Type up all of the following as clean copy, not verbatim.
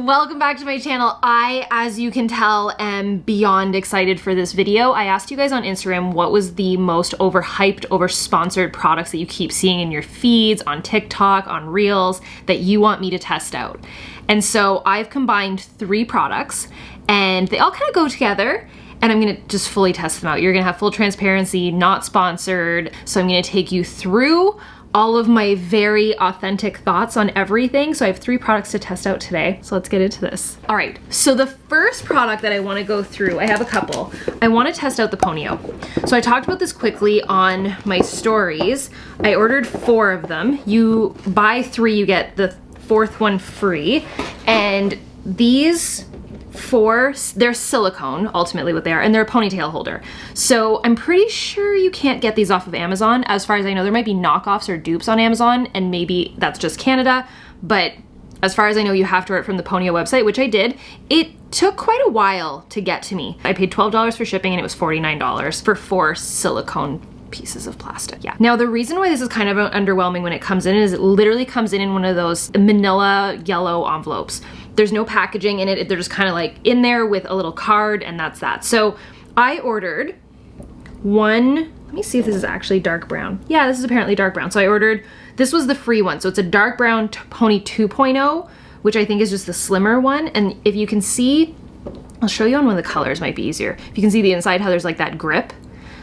Welcome back to my channel. I, as you can tell, am beyond excited for this video. I asked you guys on Instagram what was the most overhyped, over-sponsored products that you keep seeing in your feeds, on TikTok, on Reels, that you want me to test out. And so I've combined 3 products and they all kind of go together, and I'm gonna just fully test them out. You're gonna have full transparency, not sponsored. So I'm gonna take you through all of my very authentic thoughts on everything. So I have 3 products to test out today. So let's get into this. All right, so the first product that I wanna go through, I have a couple. I wanna test out the Ponyo. So I talked about this quickly on my stories. I ordered 4 of them. You buy 3, you get the 4th one free. And these 4, they're silicone, ultimately what they are, and they're a ponytail holder. So I'm pretty sure you can't get these off of Amazon. As far as I know, there might be knockoffs or dupes on Amazon, and maybe that's just Canada, but as far as I know, you have to order it from the Ponyo website, which I did. It took quite a while to get to me. I paid $12 for shipping and it was $49 for 4 silicone pieces of plastic. Yeah. Now the reason why this is kind of underwhelming when it comes in is it literally comes in one of those manila yellow envelopes. There's no packaging in it. They're just kind of like in there with a little card, and that's that. So I ordered one, let me see if this is actually dark brown. Yeah, this is apparently dark brown. So I ordered, this was the free one. So it's a dark brown Pony 2.0, which I think is just the slimmer one. And if you can see, I'll show you on one of the colors, might be easier. If you can see the inside, how there's like that grip.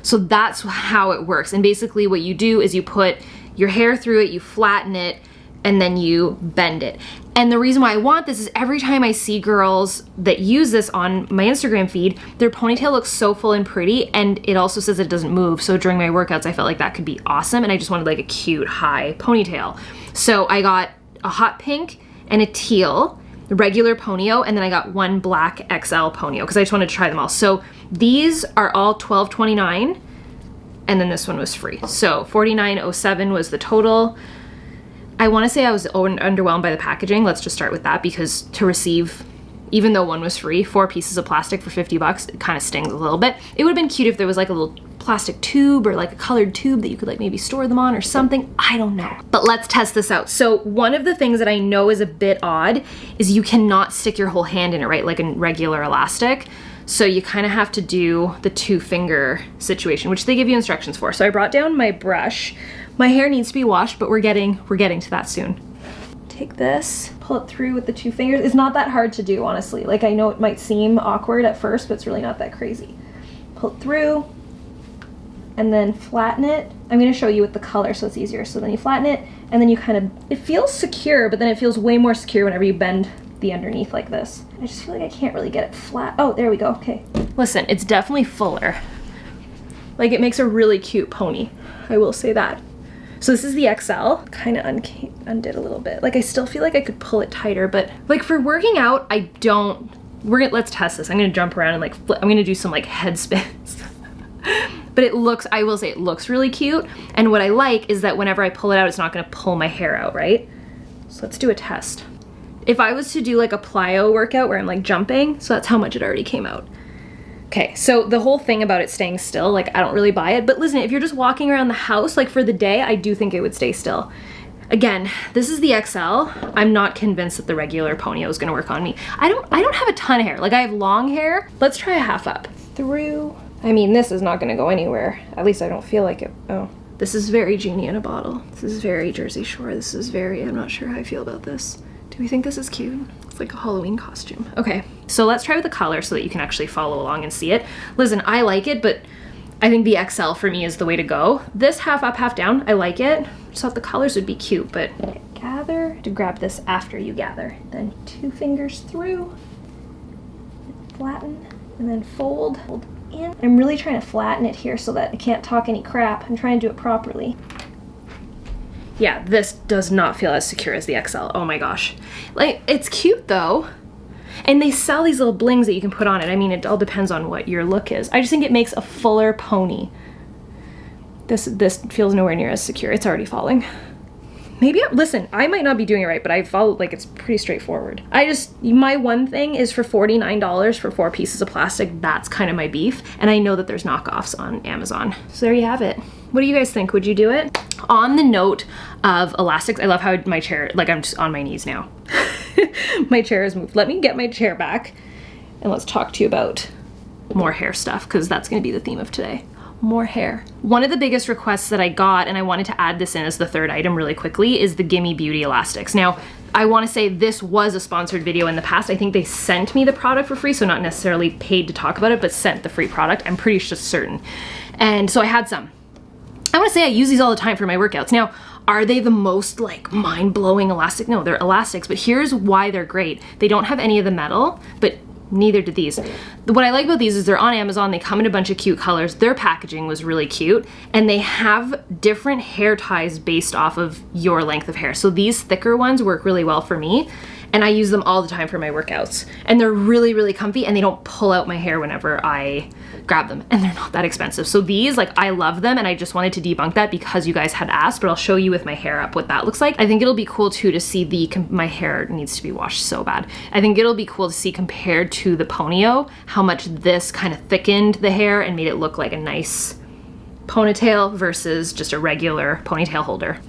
So that's how it works. And basically what you do is you put your hair through it, you flatten it, and then you bend it. And the reason why I want this is every time I see girls that use this on my Instagram feed, their ponytail looks so full and pretty, and it also says it doesn't move. So during my workouts, I felt like that could be awesome, and I just wanted like a cute high ponytail. So I got a hot pink and a teal, the regular Ponyo, and then I got one black XL Ponyo because I just wanted to try them all. So these are all $12.29, and then this one was free. So $49.07 was the total. I want to say I was underwhelmed by the packaging. Let's just start with that, because to receive, even though one was free, 4 pieces of plastic for 50 bucks, it kind of stings a little bit. It would have been cute if there was like a little plastic tube or like a colored tube that you could like maybe store them on or something. I don't know. But let's test this out. So one of the things that I know is a bit odd is you cannot stick your whole hand in it, right? Like a regular elastic. So you kind of have to do the 2-finger situation, which they give you instructions for. So I brought down my brush. My hair needs to be washed, but we're getting to that soon. Take this, pull it through with the 2 fingers. It's not that hard to do, honestly. Like, I know it might seem awkward at first, but it's really not that crazy. Pull it through, and then flatten it. I'm gonna show you with the color so it's easier. So then you flatten it, and then you kind of, it feels secure, but then it feels way more secure whenever you bend the underneath like this. I just feel like I can't really get it flat. Oh, there we go, okay. Listen, it's definitely fuller. Like, it makes a really cute pony, I will say that. So this is the XL, kind of undid a little bit. Like, I still feel like I could pull it tighter, but like for working out, I don't, let's test this. I'm gonna jump around and like, I'm gonna do some like head spins. But it looks, I will say it looks really cute. And what I like is that whenever I pull it out, it's not gonna pull my hair out, right? So let's do a test. If I was to do like a plyo workout where I'm like jumping, so that's how much it already came out. Okay, so the whole thing about it staying still, like I don't really buy it, but listen, if you're just walking around the house, like for the day, I do think it would stay still. Again, this is the XL. I'm not convinced that the regular Ponyo is gonna work on me. I don't have a ton of hair, like I have long hair. Let's try a half up. Through, I mean, this is not gonna go anywhere. At least I don't feel like it. Oh, this is very Genie in a bottle. This is very Jersey Shore. This is very, I'm not sure how I feel about this. Do we think this is cute? It's like a Halloween costume. Okay, so let's try with the color so that you can actually follow along and see it. Listen, I like it, but I think the XL for me is the way to go. This half up, half down, I like it. Just thought the colors would be cute, but gather to grab this after you gather. Then 2 fingers through, flatten, and then fold in. I'm really trying to flatten it here so that I can't talk any crap. I'm trying to do it properly. Yeah, this does not feel as secure as the XL. Oh my gosh. Like, it's cute though. And they sell these little blings that you can put on it. I mean, it all depends on what your look is. I just think it makes a fuller pony. This feels nowhere near as secure. It's already falling. Maybe, listen, I might not be doing it right, but I followed, like, it's pretty straightforward. My one thing is for $49 for 4 pieces of plastic. That's kind of my beef. And I know that there's knockoffs on Amazon. So there you have it. What do you guys think? Would you do it? On the note of elastics, I love how my chair, like I'm just on my knees now. My chair has moved. Let me get my chair back and let's talk to you about more hair stuff, because that's gonna be the theme of today. More hair. One of the biggest requests that I got, and I wanted to add this in as the third item really quickly, is the Gimme Beauty elastics. Now, I want to say this was a sponsored video in the past. I think they sent me the product for free, so not necessarily paid to talk about it, but sent the free product. I'm pretty certain. And so I had some. I want to say I use these all the time for my workouts. Now, are they the most like mind-blowing elastic? No, they're elastics, but here's why they're great. They don't have any of the metal, but neither do these. What I like about these is they're on Amazon, they come in a bunch of cute colors, their packaging was really cute, and they have different hair ties based off of your length of hair. So these thicker ones work really well for me, and I use them all the time for my workouts. And they're really, really comfy, and they don't pull out my hair whenever I grab them, and they're not that expensive. So these, like, I love them, and I just wanted to debunk that because you guys had asked, but I'll show you with my hair up what that looks like. I think it'll be cool too to see my hair needs to be washed so bad. I think it'll be cool to see compared to the Ponyo, how much this kind of thickened the hair and made it look like a nice ponytail versus just a regular ponytail holder.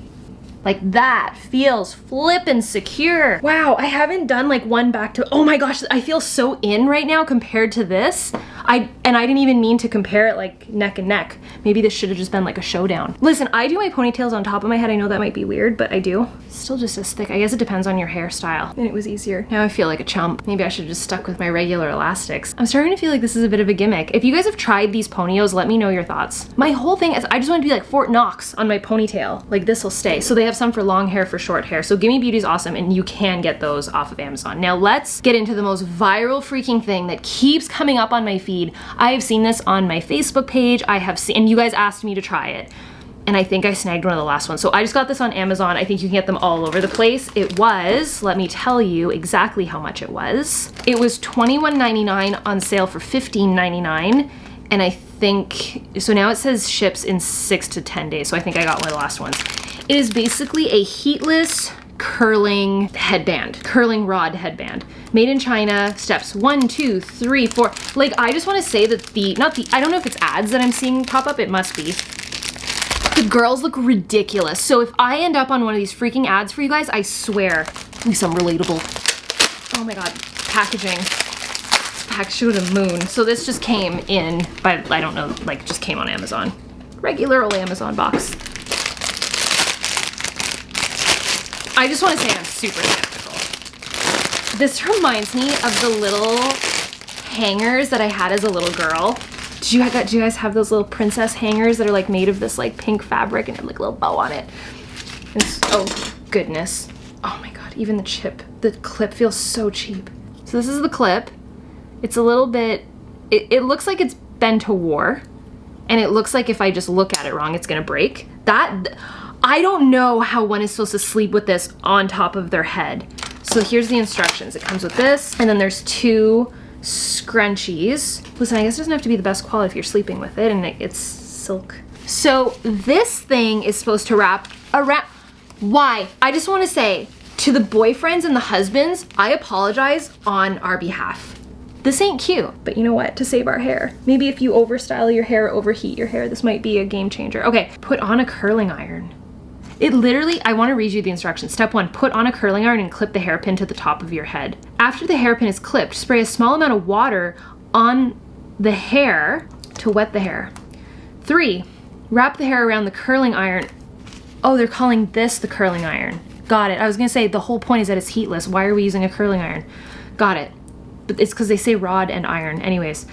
Like that feels flippin' secure. Wow, I haven't done like one back to, oh my gosh, I feel so in right now compared to this. I didn't even mean to compare it like neck and neck. Maybe this should have just been like a showdown. Listen, I do my ponytails on top of my head. I know that might be weird, but I do. Still just as thick. I guess it depends on your hairstyle. And it was easier. Now I feel like a chump. Maybe I should have just stuck with my regular elastics. I'm starting to feel like this is a bit of a gimmick. If you guys have tried these Ponyos, let me know your thoughts. My whole thing is I just want to be like Fort Knox on my ponytail. Like this will stay. So they have some for long hair, for short hair. So Gimme Beauty is awesome, and you can get those off of Amazon. Now let's get into the most viral freaking thing that keeps coming up on my feed. I have seen this on my Facebook page. I have seen, and you guys asked me to try it. And I think I snagged one of the last ones. So I just got this on Amazon. I think you can get them all over the place. It was, let me tell you exactly how much it was. It was $21.99 on sale for $15.99. And I think, so now it says ships in 6 to 10 days. So I think I got one of the last ones. It is basically a heatless curling headband, curling rod headband. Made in China, steps 1, 2, 3, 4. Like, I just wanna say that I don't know if it's ads that I'm seeing pop up, it must be. The girls look ridiculous. So if I end up on one of these freaking ads for you guys, I swear, at least I'm relatable. Oh my God, packaging. Packaged to the moon. So this just came in by, I don't know, like just came on Amazon. Regular old Amazon box. I just want to say I'm super skeptical. This reminds me of the little hangers that I had as a little girl. Do you guys have those little princess hangers that are like made of this like pink fabric and have like a little bow on it? Oh goodness. Oh my God, even the clip feels so cheap. So this is the clip. It's a little bit, it looks like it's been to war, and it looks like if I just look at it wrong, it's gonna break. I don't know how one is supposed to sleep with this on top of their head. So here's the instructions. It comes with this, and then there's 2 scrunchies. Listen, I guess it doesn't have to be the best quality if you're sleeping with it, and it's silk. So this thing is supposed to wrap around. Why? I just want to say to the boyfriends and the husbands, I apologize on our behalf. This ain't cute, but you know what? To save our hair. Maybe if you overstyle your hair, overheat your hair, this might be a game changer. Okay, put on a curling iron. It literally, I want to read you the instructions. Step 1, put on a curling iron and clip the hairpin to the top of your head. After the hairpin is clipped, spray a small amount of water on the hair to wet the hair. 3, wrap the hair around the curling iron. Oh, they're calling this the curling iron. Got it. I was gonna say the whole point is that it's heatless. Why are we using a curling iron? Got it. But it's because they say rod and iron. Anyways,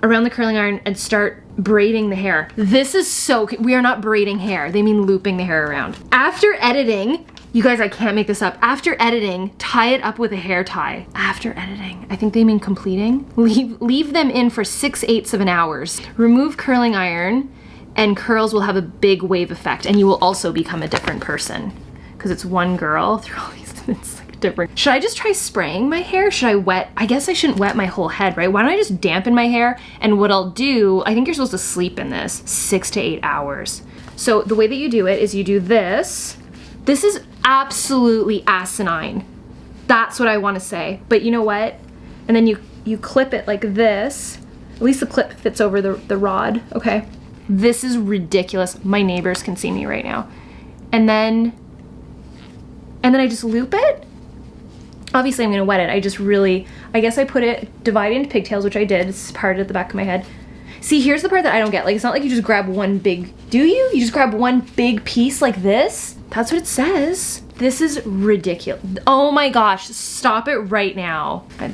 around the curling iron and start braiding the hair. This is so, we are not braiding hair. They mean looping the hair around. After editing, you guys, I can't make this up. After editing, tie it up with a hair tie. After editing, I think they mean completing. Leave them in for 6/8 of an hour. Remove curling iron and curls will have a big wave effect, and you will also become a different person. Because it's one girl through all these, it's like different. Should I just try spraying my hair? Should I wet? I guess I shouldn't wet my whole head, right? Why don't I just dampen my hair? And what I'll do, I think you're supposed to sleep in this 6 to 8 hours. So the way that you do it is you do this. This is absolutely asinine. That's what I want to say. But you know what? And then you clip it like this. At least the clip fits over the rod, okay? This is ridiculous. My neighbors can see me right now. And then I just loop it. Obviously I'm gonna wet it. I guess I put it, divide it into pigtails, which I did. It's part at the back of my head. See, here's the part that I don't get. Like, it's not like you just grab one big, do you? You just grab one big piece like this? That's what it says. This is ridiculous. Oh my gosh, stop it right now. I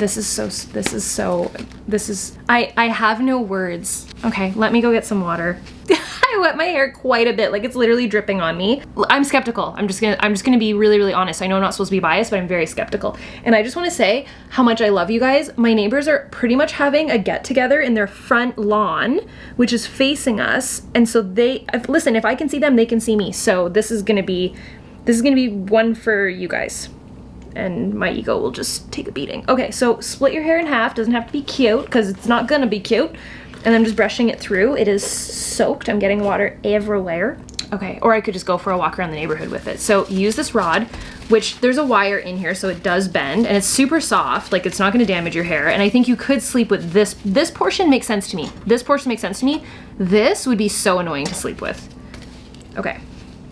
have no words. Okay, let me go get some water. I wet my hair quite a bit, like it's literally dripping on me. I'm skeptical. I'm just gonna be really, really honest. I know I'm not supposed to be biased, but I'm very skeptical. And I just wanna say how much I love you guys. My neighbors are pretty much having a get together in their front lawn, which is facing us. And so listen, if I can see them, they can see me. So this is gonna be one for you guys. And my ego will just take a beating. Okay, so split your hair in half. Doesn't have to be cute, because it's not gonna be cute. And I'm just brushing it through. It is soaked. I'm getting water everywhere. Okay, or I could just go for a walk around the neighborhood with it. So use this rod, which there's a wire in here, so it does bend, and it's super soft, like it's not gonna damage your hair. And I think you could sleep with this. This portion makes sense to me. This portion makes sense to me. This would be so annoying to sleep with. Okay.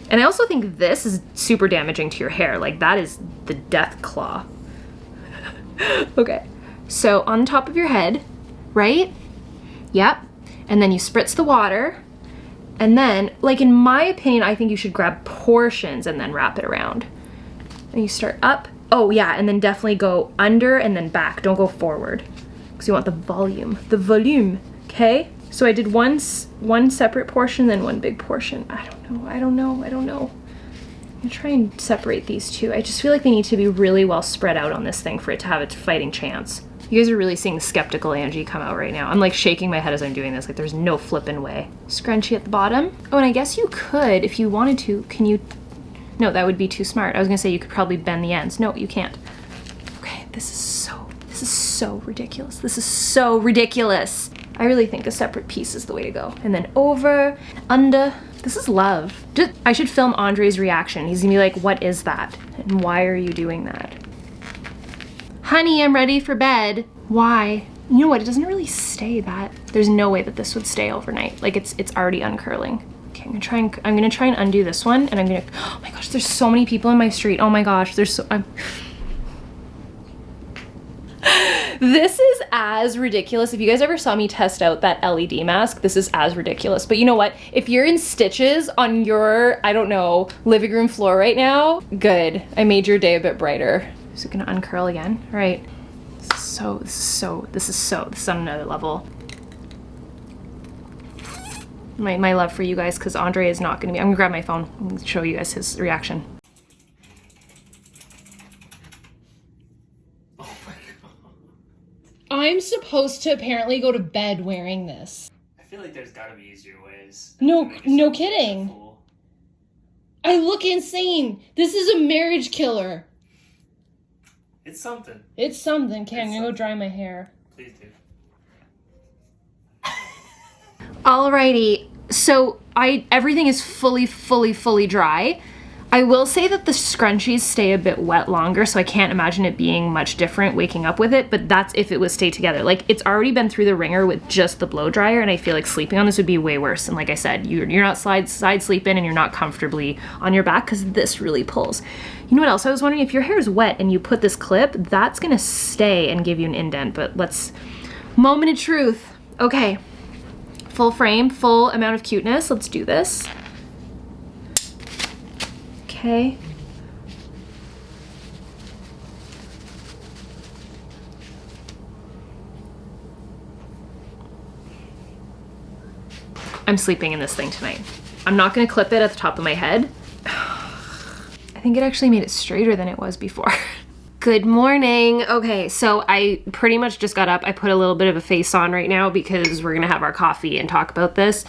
And I also think this is super damaging to your hair. Like, that is the death claw. Okay, so on top of your head, right? Yep. And then you spritz the water. And then, like, in my opinion, I think you should grab portions and then wrap it around. And you start up. Oh yeah, and then definitely go under and then back. Don't go forward, because you want the volume. The volume, okay? So I did one separate portion, then one big portion. I don't know. I'm gonna try and separate these two. I just feel like they need to be really well spread out on this thing for it to have a fighting chance. You guys are really seeing the skeptical Angie come out right now. I'm like shaking my head as I'm doing this, like there's no flippin' way. Scrunchie at the bottom. Oh, and I guess you could, if you wanted to, can you? No, that would be too smart. I was gonna say you could probably bend the ends. No, you can't. Okay, this is so ridiculous. This is so ridiculous. I really think a separate piece is the way to go. And then over, under. This is love. I should film Andre's reaction. He's gonna be like, what is that? And why are you doing that? Honey, I'm ready for bed. Why? You know what, it doesn't really stay that. There's no way that this would stay overnight. Like it's already uncurling. Okay, I'm gonna try and undo this one, and oh my gosh, there's so many people in my street. Oh my gosh, This is as ridiculous. If you guys ever saw me test out that LED mask, this is as ridiculous. But you know what? If you're in stitches on your, I don't know, living room floor right now, good. I made your day a bit brighter. Is it gonna uncurl again? All right. This is on another level. My love for you guys, because Andre is not gonna be, I'm gonna grab my phone and show you guys his reaction. I'm supposed to apparently go to bed wearing this. I feel like there's gotta be easier ways. No kidding. I look insane. This is a marriage killer. It's something. It's something. Okay, I'm gonna go dry my hair. Please do. Alrighty, so everything is fully dry. I will say that the scrunchies stay a bit wet longer, so I can't imagine it being much different waking up with it, but that's if it was stayed together. Like, it's already been through the ringer with just the blow dryer, and I feel like sleeping on this would be way worse. And like I said, you're not side sleeping, and you're not comfortably on your back, because this really pulls. You know what else I was wondering? If your hair is wet and you put this clip, that's gonna stay and give you an indent, but moment of truth. Okay, full frame, full amount of cuteness. Let's do this. Okay. I'm sleeping in this thing tonight. I'm not gonna clip it at the top of my head. I think it actually made it straighter than it was before. Good morning. Okay, so I pretty much just got up. I put a little bit of a face on right now because we're gonna have our coffee and talk about this.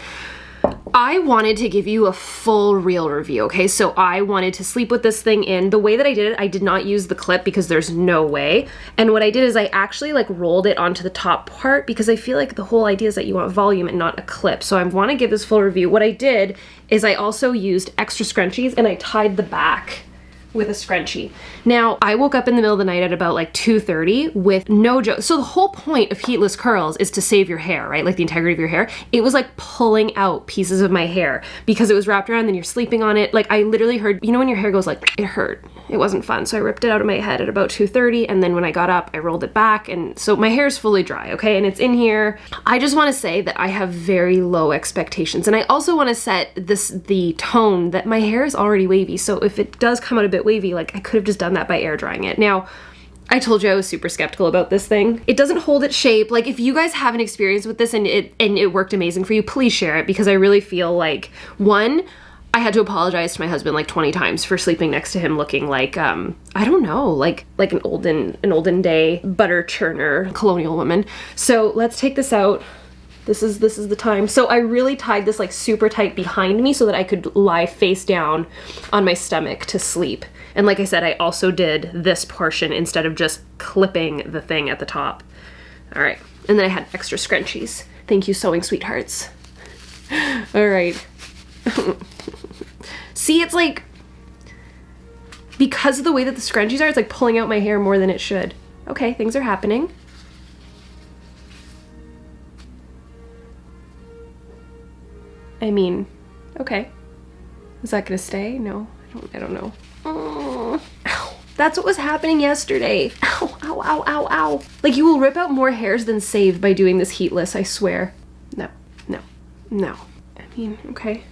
I wanted to give you a full real review, okay? So I wanted to sleep with this thing in. The way that I did it, I did not use the clip because there's no way. And what I did is I actually like rolled it onto the top part because I feel like the whole idea is that you want volume and not a clip. So I want to give this full review. What I did is I also used extra scrunchies and I tied the back with a scrunchie. Now, I woke up in the middle of the night at about like 2:30 with no joke. So the whole point of heatless curls is to save your hair, right? Like the integrity of your hair. It was like pulling out pieces of my hair because it was wrapped around, then you're sleeping on it. Like I literally heard, you know when your hair goes like, it hurt. It wasn't fun. So I ripped it out of my head at about 2:30, and then when I got up, I rolled it back, and so my hair is fully dry, okay? And it's in here. I just wanna say that I have very low expectations. And I also wanna set the tone that my hair is already wavy. So if it does come out a bit wavy, like I could have just done that by air drying it. Now, I told you I was super skeptical about this thing. It doesn't hold its shape. Like if you guys have an experience with this and it worked amazing for you, please share it, because I really feel like, one, I had to apologize to my husband like 20 times for sleeping next to him looking like, I don't know, like an olden day butter churner colonial woman. So let's take this out. This is the time. So I really tied this like super tight behind me so that I could lie face down on my stomach to sleep. And like I said, I also did this portion instead of just clipping the thing at the top. All right, and then I had extra scrunchies. Thank you, sewing sweethearts. All right. See, it's like, because of the way that the scrunchies are, it's like pulling out my hair more than it should. Okay, things are happening. I mean, okay. Is that gonna stay? No, I don't know. Oh, ow. That's what was happening yesterday. Ow, ow, ow, ow, ow. Like you will rip out more hairs than save by doing this heatless, I swear. No, no, no. I mean, okay.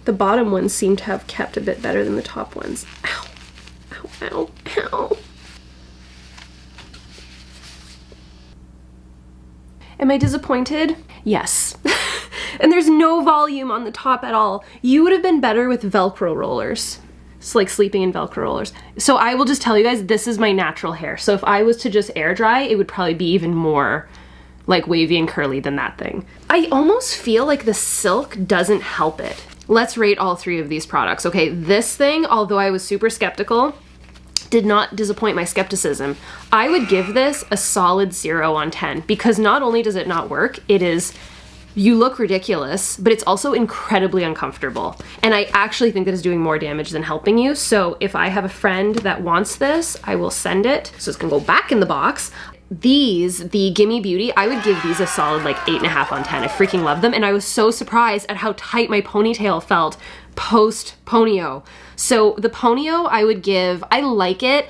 The bottom ones seem to have kept a bit better than the top ones. Ow, ow, ow, ow. Am I disappointed? Yes. And there's no volume on the top at all. You would have been better with Velcro rollers. It's like sleeping in Velcro rollers. So I will just tell you guys, this is my natural hair. So if I was to just air dry, it would probably be even more like wavy and curly than that thing. I almost feel like the silk doesn't help it. Let's rate all three of these products. Okay, this thing, although I was super skeptical, did not disappoint my skepticism. I would give this a solid 0 on 10 because not only does it not work, it is, you look ridiculous, but it's also incredibly uncomfortable. And I actually think that it's doing more damage than helping you. So if I have a friend that wants this, I will send it. So it's gonna go back in the box. These, the Gimme Beauty, I would give these a solid like 8.5 on 10. I freaking love them. And I was so surprised at how tight my ponytail felt post Ponyo. So the Ponyo I would give, I like it.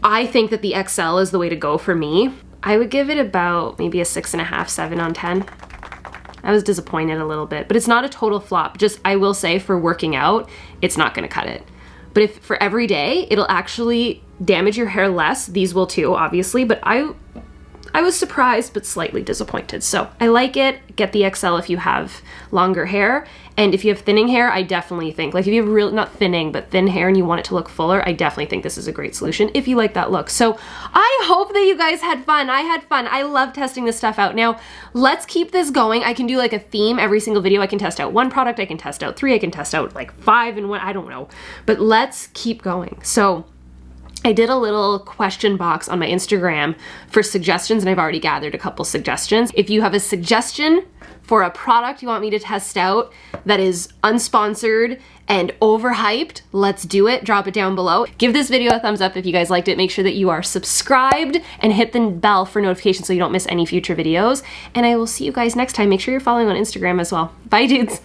I think that the XL is the way to go for me. I would give it about maybe a 6.5, 7 on 10. I was disappointed a little bit, but it's not a total flop. Just, I will say for working out, it's not gonna cut it. But if for every day, it'll actually damage your hair less. These will too, obviously, but I was surprised but slightly disappointed. So I like it. Get the XL if you have longer hair. And if you have thinning hair, I definitely think, like if you have real, not thinning, but thin hair and you want it to look fuller, I definitely think this is a great solution if you like that look. So I hope that you guys had fun. I had fun. I love testing this stuff out. Now, let's keep this going. I can do like a theme every single video. I can test out one product, I can test out 3, I can test out like 5 and 1, I don't know. But let's keep going. So I did a little question box on my Instagram for suggestions, and I've already gathered a couple suggestions. If you have a suggestion for a product you want me to test out that is unsponsored and overhyped, let's do it. Drop it down below. Give this video a thumbs up if you guys liked it. Make sure that you are subscribed and hit the bell for notifications so you don't miss any future videos. And I will see you guys next time. Make sure you're following on Instagram as well. Bye, dudes.